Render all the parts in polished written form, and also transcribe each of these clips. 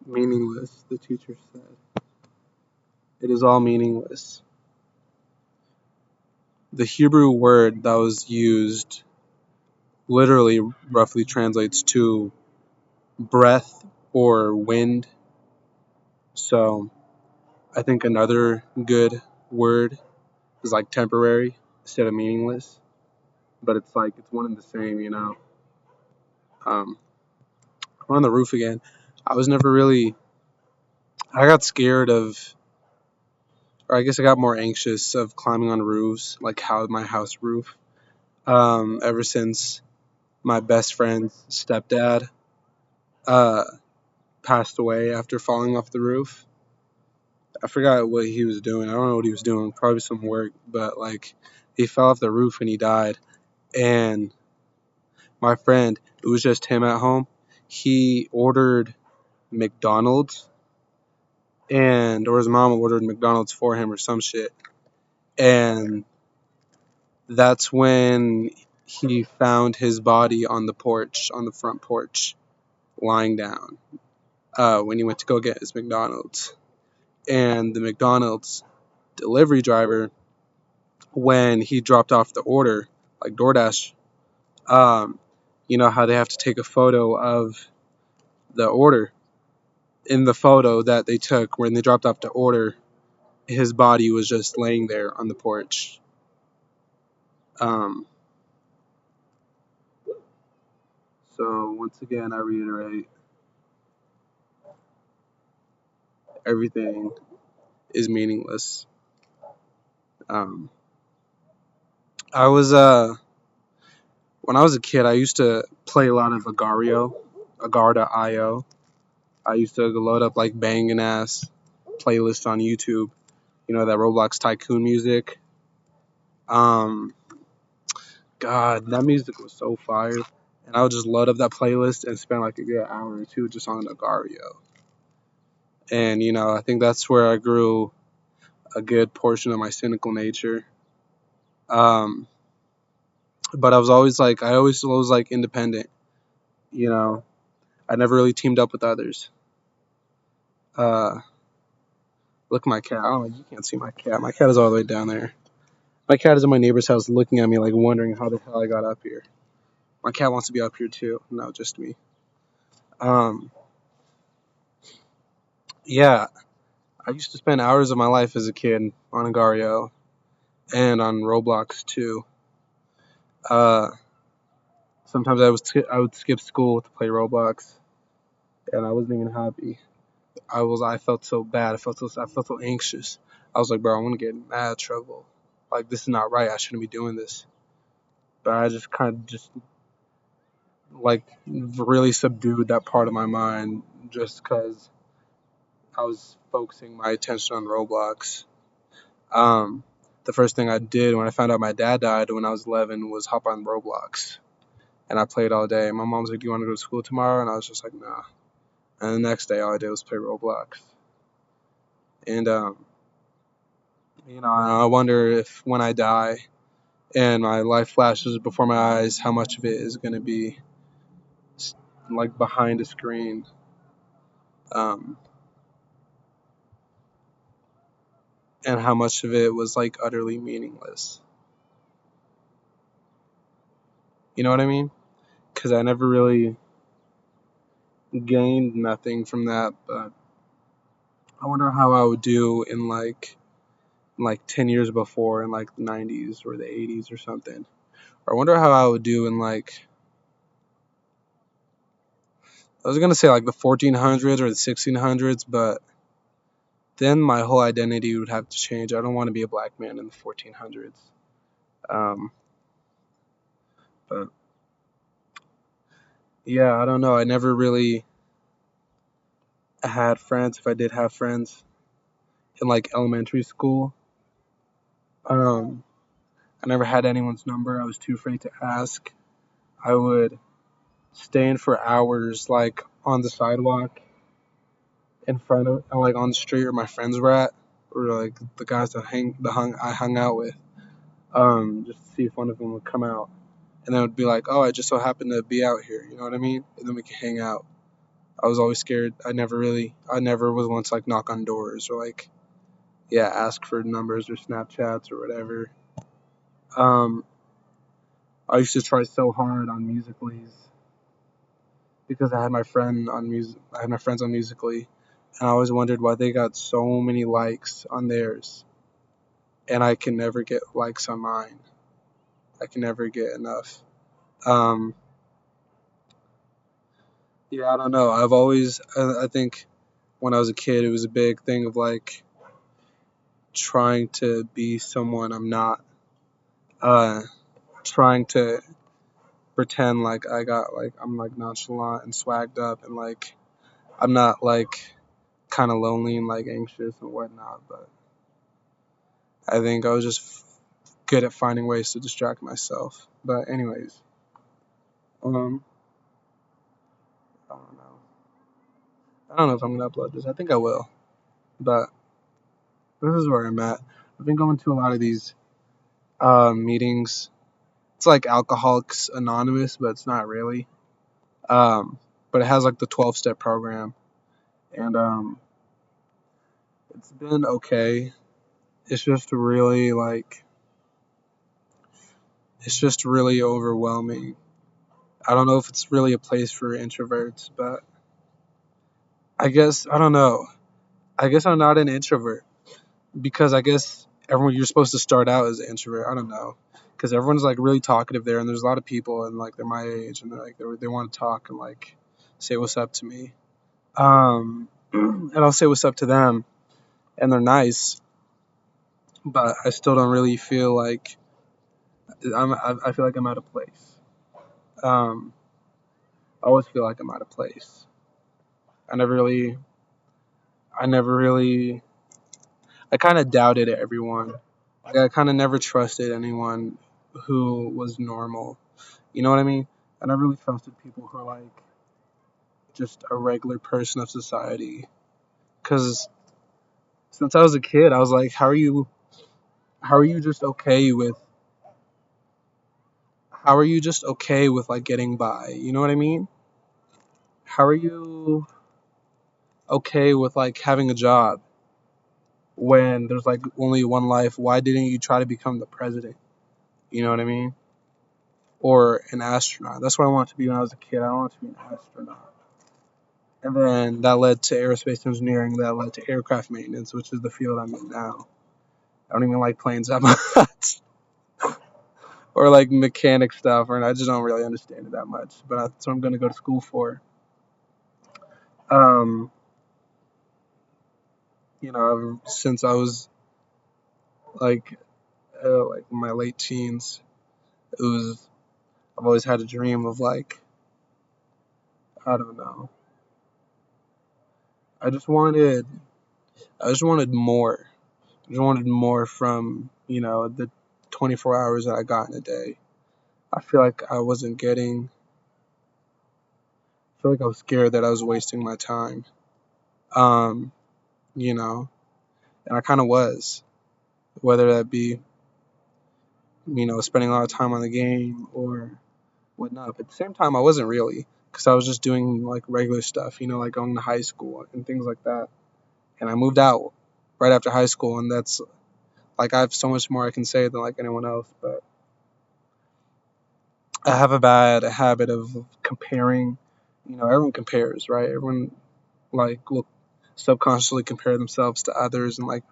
Meaningless, the teacher said. It is all meaningless. The Hebrew word that was used literally roughly translates to breath or wind. So I think another good word is like temporary instead of meaningless. But it's like it's one and the same. Um, we're on the roof again. I was never really. I got scared of, or I guess I got more anxious of climbing on roofs, like how my house roof. Ever since my best friend's stepdad uh, passed away after falling off the roof. I forgot what he was doing. I don't know what he was doing. Probably some work, but like he fell off the roof and he died. And my friend, it was just him at home. He ordered McDonald's, and or his mom ordered McDonald's for him or some shit. And that's when he found his body on the porch, on the front porch, lying down. When he went to go get his McDonald's, and the McDonald's delivery driver, when he dropped off the order, like DoorDash, um, you know how they have to take a photo of the order. In the photo that they took when they dropped off the order, his body was just laying there on the porch. Um, so once again, I reiterate, everything is meaningless. Um, I was when I was a kid, I used to play a lot of Agario, Agar.io. I used to load up like banging ass playlists on YouTube. You know that Roblox Tycoon music. Um, God, that music was so fire. And I would just load up that playlist and spend like a good hour or two just on Agario. And I think that's where I grew a good portion of my cynical nature. Um, but I always was like independent. You know, I never really teamed up with others. Uh, Look at my cat. Oh, you can't see my cat. My cat is all the way down there. My cat is in my neighbor's house looking at me like wondering how the hell I got up here. My cat wants to be up here too. No, just me. Um, yeah, I used to spend hours of my life as a kid on Agario and on Roblox too. Uh, Sometimes I would skip school to play Roblox, and I wasn't even happy. I felt so bad. I felt so anxious. I was like, bro, I want to get in mad trouble. Like this is not right. I shouldn't be doing this. But I just kind of just like really subdued that part of my mind just because I was focusing my attention on Roblox. Um, the first thing I did when I found out my dad died when I was 11 was hop on Roblox, and I played all day. My mom was like, "Do you want to go to school tomorrow?" And I was just like, "Nah." And the next day, all I did was play Roblox. And I wonder if when I die and my life flashes before my eyes, how much of it is going to be like behind a screen. Um, and how much of it was like utterly meaningless. You know what I mean? Because I never really gained nothing from that, but I wonder how I would do in like 10 years before in like the 90s or the 80s or something. Or I wonder how I would do in like I was gonna say like the 1400s or the 1600s, but then my whole identity would have to change. I don't want to be a black man in the 1400s. Um, but yeah, I don't know. I never really had friends. If I did have friends in like elementary school, um, I never had anyone's number. I was too afraid to ask. I would stand for hours like on the sidewalk in front of like on the street where my friends were at, or like the guys I hung out with, just to see if one of them would come out, and then it would be like, oh, I just so happened to be out here, you know what I mean? And then we could hang out. I was always scared. I never was one to like knock on doors or like, yeah, ask for numbers or Snapchats or whatever. Um, I used to try so hard on Musicallys because I had my friends on Musically, and I always wondered why they got so many likes on theirs, and I can never get likes on mine. I can never get enough. Um, yeah, I don't know. I think when I was a kid, it was a big thing of like trying to be someone I'm not, uh, trying to pretend like I'm like nonchalant and swagged up and like I'm not like kind of lonely and like anxious and whatnot. But I think I was just good at finding ways to distract myself. But anyways, um, I don't know. I don't know if I'm gonna upload this. I think I will. But this is where I'm at. I've been going to a lot of these meetings. It's like Alcoholics Anonymous, but it's not really. Um, but it has like the 12-step program, and it's been okay. It's just really like it's just really overwhelming. I don't know if it's really a place for introverts, but I guess I don't know. I guess I'm not an introvert because I guess everyone you're supposed to start out as an introvert. I don't know because everyone's like really talkative there, and there's a lot of people and like they're my age and they want to talk and like say what's up to me. And I'll say what's up to them, and they're nice, but I still don't really feel like I feel like I'm out of place. Um, I always feel like I'm out of place. I never really, I never really, I kind of doubted everyone. Like I kind of never trusted anyone who was normal. You know what I mean? I never really trusted people who are like just a regular person of society. Because since I was a kid, I was like, how are you just okay with, how are you just okay with like getting by? You know what I mean? How are you okay with like having a job when there's like only one life? Why didn't you try to become the president? You know what I mean? Or an astronaut. That's what I wanted to be when I was a kid. I wanted to be an astronaut. And then that led to aerospace engineering, that led to aircraft maintenance, which is the field I'm in now. I don't even like planes that much. Or like mechanic stuff, or I just don't really understand it that much. But that's what I'm going to go to school for. Um, since I was like like in my late teens, it was I've always had a dream of like I don't know. I just wanted I just wanted more. I just wanted more from the 24 hours that I got in a day. I feel like I wasn't getting. I feel like I was scared that I was wasting my time. Um, you know, and I kind of was. Whether that be spending a lot of time on the game or whatnot. But at the same time, I wasn't really because I was just doing like regular stuff. Like going to high school and things like that. And I moved out right after high school, and that's like I have so much more I can say than like anyone else. But I have a bad habit of comparing. Everyone compares, right? Everyone like will subconsciously compare themselves to others and like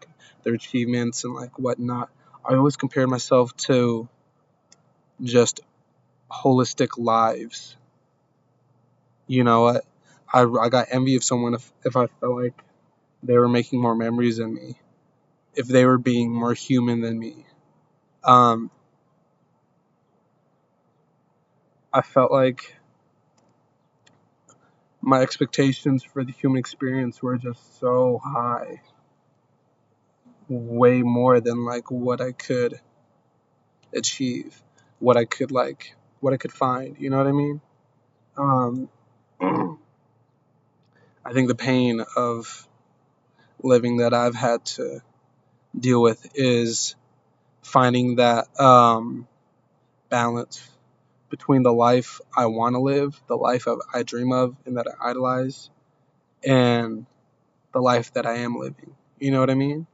their achievements and like whatnot. I always compared myself to just holistic lives. You know what? I got envy of someone if I felt like they were making more memories than me, if they were being more human than me. Um, I felt like my expectations for the human experience were just so high, way more than like what I could achieve, what I could find. You know what I mean? Um, I think the pain of living that I've had to deal with is finding that balance between the life I want to live, the life I dream of and that I idolize, and the life that I am living. You know what I mean?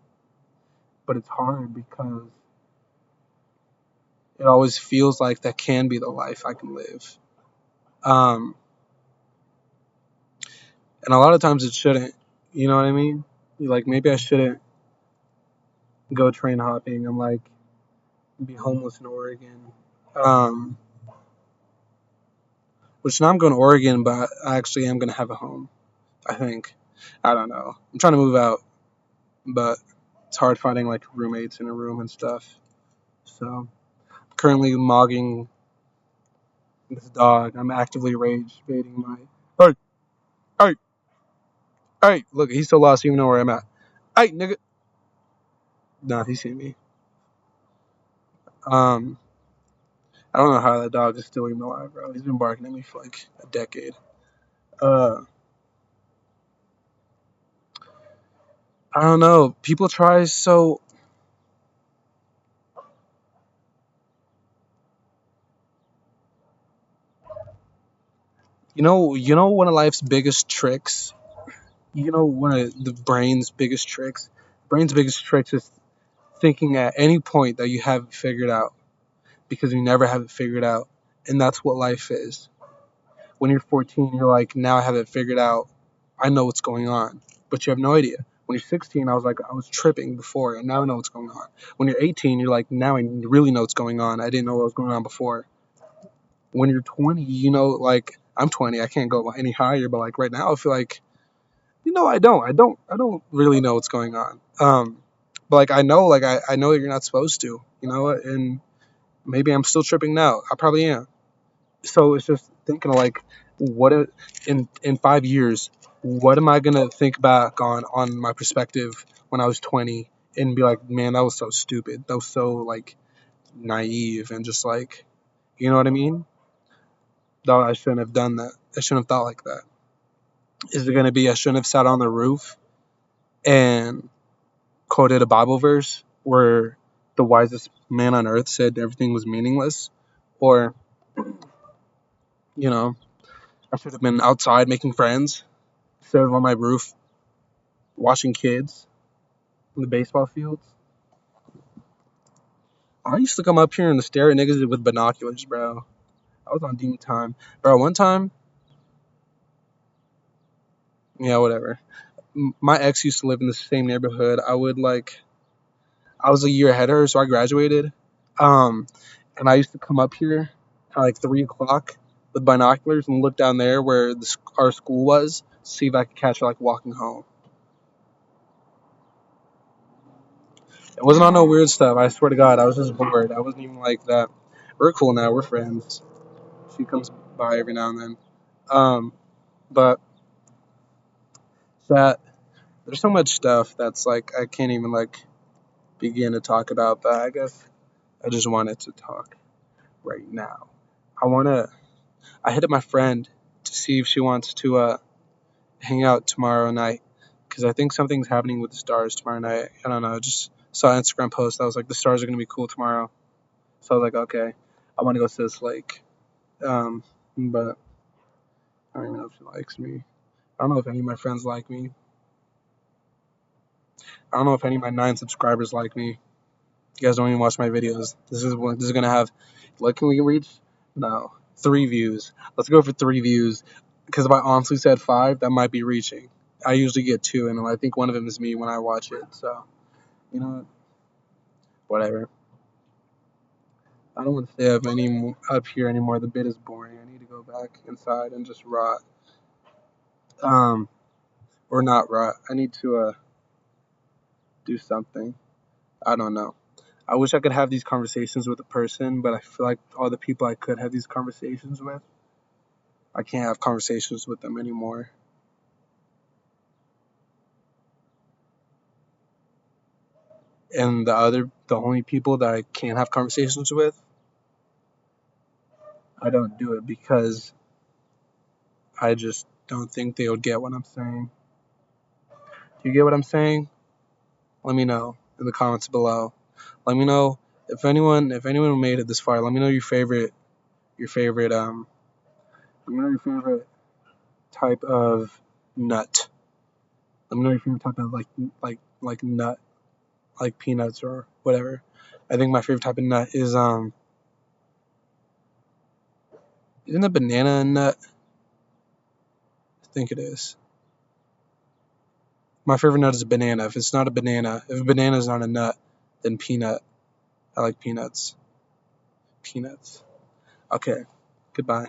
But it's hard because it always feels like that can be the life I can live. Um, and a lot of times it shouldn't. You know what I mean? Like maybe I shouldn't go train hopping and like be homeless in Oregon. Um, which now I'm going to Oregon, but I actually am going to have a home. I think. I don't know. I'm trying to move out, but it's hard finding like roommates in a room and stuff. So currently mogging this dog. I'm actively rage baiting my. Hey, hey, hey! Look, he's so lost. He even know where I'm at. Hey, nigga. Nah, he seen me. Um, I don't know how that dog is still even alive, bro. He's been barking at me for like a decade. Uh, I don't know. People try so. One of life's biggest tricks. One of the brain's biggest tricks. Brain's biggest tricks is thinking at any point that you have it figured out because you never have it figured out, and that's what life is. When you're 14, you're like, now I have it figured out. I know what's going on, but you have no idea. When you're 16, I was like, I was tripping before, and now I know what's going on. When you're 18, you're like, now I really know what's going on. I didn't know what was going on before. When you're 20, like I'm 20, I can't go any higher, but like right now, I feel like, I don't really know what's going on. But like I know, I know that you're not supposed to, and maybe I'm still tripping now. I probably am. So it's just thinking of like, in 5 years, what am I gonna think back on my perspective when I was 20 and be like, man, that was so stupid. That was so like naive and just like, you know what I mean? No, I shouldn't have done that. I shouldn't have thought like that. Is it gonna be I shouldn't have sat on the roof and quoted a Bible verse where the wisest man on earth said everything was meaningless? Or, you know, I should have been outside making friends instead of on my roof watching kids in the baseball fields. I used to come up here and stare at niggas with binoculars, bro. I was on demon time. Bro, one time, yeah, whatever. My ex used to live in the same neighborhood. I was a year ahead of her, so I graduated. Um, and I used to come up here at like 3 o'clock with binoculars and look down there where our school was, see if I could catch her like walking home. It wasn't on no weird stuff. I swear to God, I was just bored. I wasn't even like that. We're cool now. We're friends. She comes by every now and then. But that there's so much stuff that's like I can't even like begin to talk about. But I guess I just wanted to talk right now. I wanna. I hit up my friend to see if she wants to hang out tomorrow night because I think something's happening with the stars tomorrow night. I don't know. I just saw an Instagram post that was like the stars are gonna be cool tomorrow. So I was like, okay, I want to go to this lake. But I don't even know if she likes me. I don't know if any of my friends like me. I don't know if any of my 9 subscribers like me. You guys don't even watch my videos. This is gonna have. What can we reach? No, 3 views. Let's go for 3 views. Because if I honestly said 5, that might be reaching. I usually get 2, and I think one of them is me when I watch it. So you know, whatever. I don't want to stay up here anymore. The bit is boring. I need to go back inside and just rot. Um, or not rot. I need to do something. I don't know. I wish I could have these conversations with a person, but I feel like all the people I could have these conversations with, I can't have conversations with them anymore. And the only people that I can't have conversations with, I don't do it because I just don't think they would get what I'm saying. Do you get what I'm saying? Let me know in the comments below. Let me know if anyone made it this far. Let me know your favorite your favorite let me know your favorite type of nut. Let me know your favorite type of like nut, like peanuts or whatever. I think my favorite type of nut is isn't a banana a nut? I think it is. My favorite nut is a banana. If it's not a banana, if a banana is not a nut, then peanut. I like peanuts. Peanuts. Okay. Goodbye.